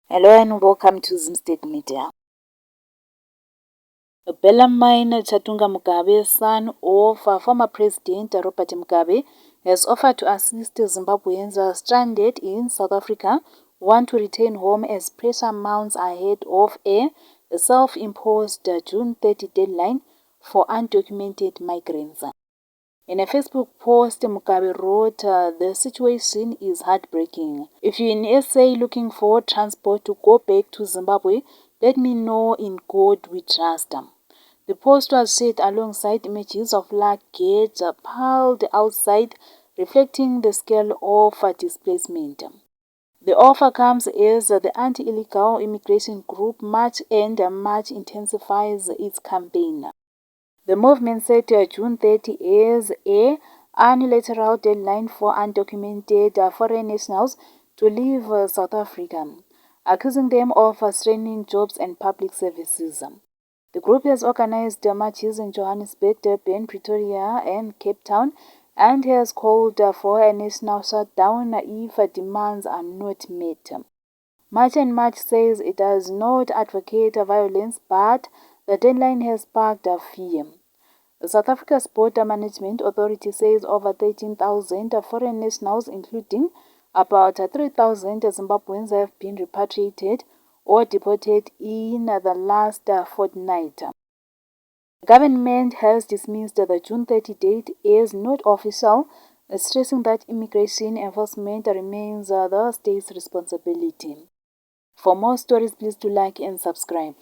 Hello and welcome to Zimstate Media. Bellarmine Chatunga Mugabe, son of former President Robert Mugabe, has offered to assist Zimbabweans stranded in South Africa who want to return home as pressure mounts ahead of a self-imposed June 30 deadline for undocumented migrants. In a Facebook post, Mugabe wrote, "The situation is heartbreaking. If you're in SA looking for transport to go back to Zimbabwe, let me know. In God we trust." The post was shared alongside images of luggage piled outside, reflecting the scale of displacement. The offer comes as the anti-illegal immigration group March and March intensifies its campaign. The movement set June 30 as a unilateral deadline for undocumented foreign nationals to leave South Africa, accusing them of straining jobs and public services. The group has organized marches in Johannesburg, Durban, Pretoria, and Cape Town, and has called for a national shutdown if demands are not met. March and March says it does not advocate violence, but the deadline has sparked fear. The South Africa's Border Management Authority says over 13,000 foreign nationals, including about 3,000 Zimbabweans, have been repatriated or deported in the last fortnight. The government has dismissed the June 30 date as not official, stressing that immigration enforcement remains the state's responsibility. For more stories, please do like and subscribe.